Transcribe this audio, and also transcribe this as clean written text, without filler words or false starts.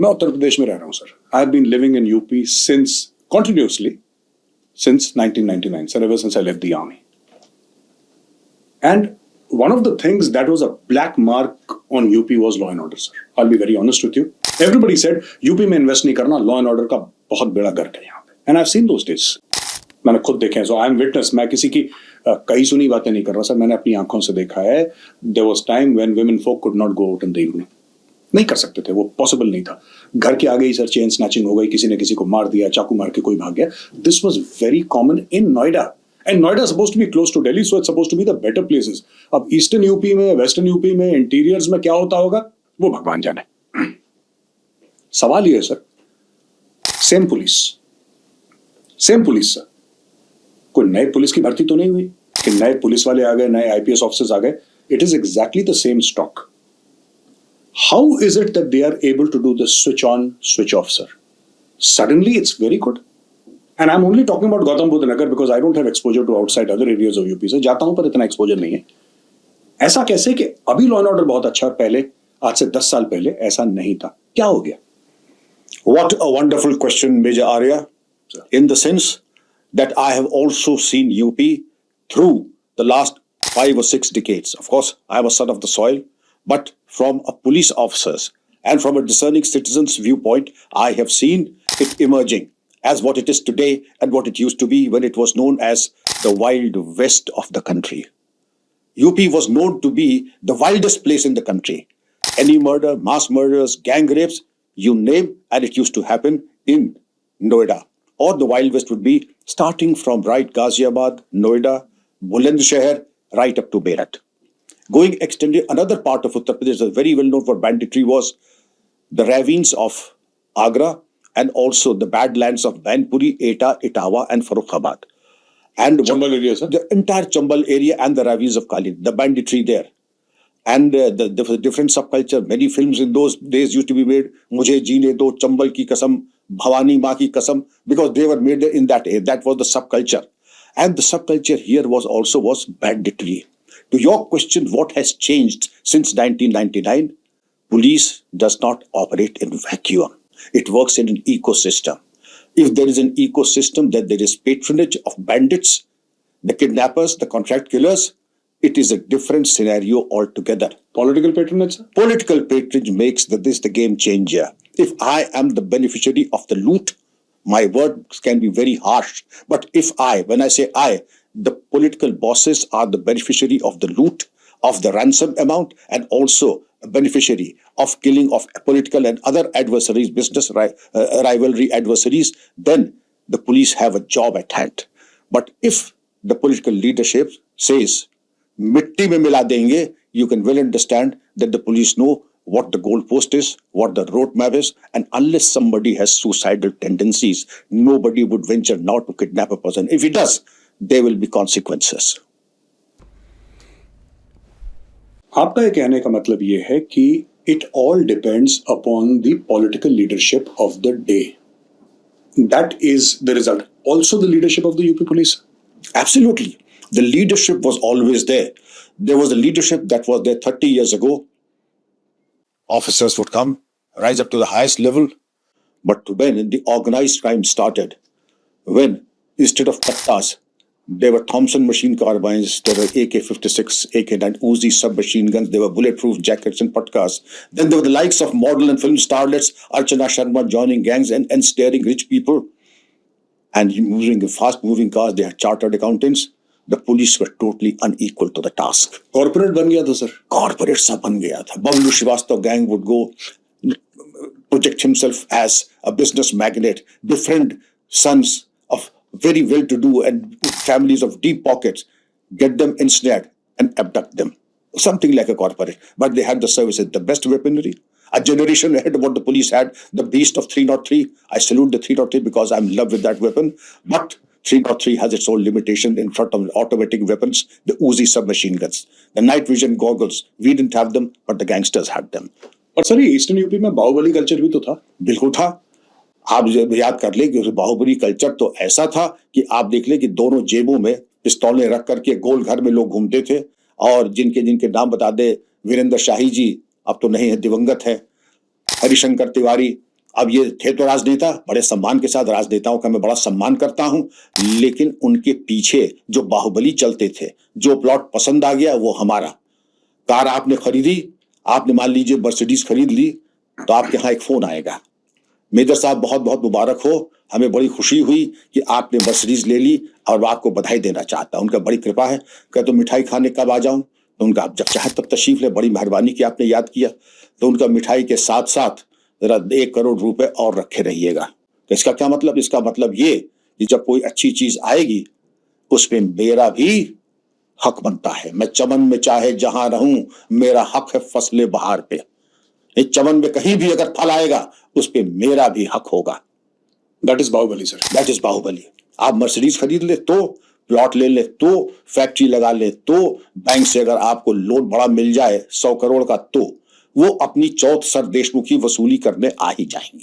मैं उत्तर प्रदेश में रह रहा हूं सर. I have been living in UP since continuously since 1999, sir, ever since I left the army. And one of the things that was a black mark on UP was law and order, sir. I'll be very honest with you. Everybody said UP में invest नहीं करना, law and order का बहुत बड़ा गर्क है यहाँ पे. And I've seen those days. मैंने खुद देखे हैं. So I am witness. मैं किसी की कई सुनी बातें नहीं कर रहा सर. मैंने अपनी आंखों से देखा है. There was time when women folk could not go out in the evening. नहीं कर सकते थे, वो पॉसिबल नहीं था. घर के आगे ही सर चेन स्नैचिंग हो गई, किसी ने किसी को मार दिया, चाकू मार के कोई भाग गया. This was very common in Noida. And Noida supposed to be close to Delhi, so it's supposed to be the better places. अब ईस्टर्न यूपी में, वेस्टर्न यूपी में, इंटीरियर्स में क्या होता होगा वो भगवान जाने. सवाल ये है सर, सेम पुलिस सर, कोई नए पुलिस की भर्ती तो नहीं हुई कि नए पुलिस वाले आ गए, नए आईपीएस ऑफिसर्स आ गए. It is exactly the same stock. How is it that they are able to do the switch on, switch off, sir? Suddenly it's very good. And I'm only talking about Gautam Budh Nagar because I don't have exposure to outside other areas of UP. So जाता हूं पर इतना exposure नहीं है. ऐसा कैसे कि अभी law and order बहुत अच्छा, पहले आज से 10 साल पहले ऐसा नहीं था. क्या हो गया? What a wonderful question, Major Arya. In the sense that I have also seen UP through the last 5 or 6 decades. Of course, I am a son of the soil. But from a police officer's and from a discerning citizen's viewpoint, I have seen it emerging as what it is today and what it used to be when it was known as the Wild West of the country. UP was known to be the wildest place in the country. Any murder, mass murders, gang rapes, you name, and it used to happen in Noida. Or the Wild West would be starting from right Ghaziabad, Noida, Bulandshahr, right up to Meerut. Going extended, another part of Uttar Pradesh that is very well known for banditry was the ravines of Agra and also the badlands of Mainpuri, Etah, Etawah and Farrukhabad. And Chambal area, sir? The entire Chambal area and the ravines of Kali, the banditry there. And the different subculture, many films in those days used to be made, Mujhe Jeene Do, Chambal Ki Kasam, Bhavani Maa Ki Kasam, because they were made in that area. That was the subculture. And the subculture here was banditry. To your question, what has changed since 1999? Police does not operate in vacuum. It works in an ecosystem. If there is an ecosystem, then there is patronage of bandits, the kidnappers, the contract killers. It is a different scenario altogether. Political patronage, sir? Political patronage makes this the game changer. If I am the beneficiary of the loot, my words can be very harsh. But if when I say the political bosses are the beneficiary of the loot, of the ransom amount, and also a beneficiary of killing of political and other adversaries, business rivalry adversaries, then the police have a job at hand. But if the political leadership says, mitti mein mila denge, you can well understand that the police know what the goalpost is, what the roadmap is, and unless somebody has suicidal tendencies, nobody would venture now to kidnap a person. If he does, there will be consequences. आपका ये कहने का मतलब ये है कि it all depends upon the political leadership of the day. That is the result. Also the leadership of the UP police. Absolutely. The leadership was always there. There was a leadership that was there 30 years ago. Officers would come, rise up to the highest level. But when the organized crime started, when instead of kattas, there were Thompson machine carbines, there were AK-56, AK-9, Uzi submachine guns, there were bulletproof jackets and patkas. Then there were the likes of model and film starlets, Archana Sharma joining gangs and ensnaring rich people. And using fast-moving cars, they had chartered accountants. The police were totally unequal to the task. Corporate ban gaya tha, sir. Corporate sa ban gaya tha. Bablu Srivastav gang would go project himself as a business magnate, befriend sons of very well-to-do and families of deep pockets, get them ensnared and abduct them. Something like a corporate. But they had the services, the best weaponry. A generation ahead of what the police had, the beast of 303. I salute the 303 because I'm in love with that weapon. But 303 has its own limitation in front of automatic weapons, the Uzi submachine guns, the night vision goggles. We didn't have them, but the gangsters had them. और sir eastern UP में Baahubali culture भी तो था. बिल्कुल था. आप याद कर ले कि बाहुबली कल्चर तो ऐसा था कि आप देख ले कि दोनों जेबों में पिस्तौलें रख करके गोल घर में लोग घूमते थे. और जिनके जिनके नाम बता दे, वीरेंद्र शाही जी अब तो नहीं है, दिवंगत है. हरिशंकर तिवारी, अब ये थे तो राजनेता, बड़े सम्मान के साथ, राजनेताओं का मैं बड़ा सम्मान करता हूं, लेकिन उनके पीछे जो बाहुबली चलते थे, जो प्लॉट पसंद आ गया वो हमारा। कार आपने खरीदी, आपने मान लीजिए मर्सिडीज खरीद ली, तो आपके यहाँ एक फोन आएगा, मेजर साहब बहुत बहुत मुबारक हो, हमें बड़ी खुशी हुई कि आपने मर्सिडीज ले ली और मैं आपको बधाई देना चाहता हूं, उनका बड़ी कृपा है। कह तो मिठाई खाने कब आ जाऊं? तो उनका आप जब चाहे तब तशरीफ ले, बड़ी मेहरबानी की आपने याद किया। तो उनका मिठाई के साथ साथ जरा 1 करोड़ रुपए और रखे रहिएगा। तो इसका क्या मतलब? इसका मतलब ये कि जब कोई अच्छी चीज आएगी उसमें मेरा भी हक बनता है। मैं चमन में चाहे जहां रहूं, मेरा हक है फसले बहार पे। इस चमन में कहीं भी अगर फल आएगा उस पे मेरा भी हक होगा। That is Baahubali sir. That is Baahubali. आप मर्सिडीज खरीद ले तो, प्लॉट ले ले तो, फैक्ट्री लगा ले तो, बैंक से अगर आपको लोन बड़ा मिल जाए 100 करोड़ का, तो वो अपनी चौथ सर देशमुखी वसूली करने आ ही जाएंगे।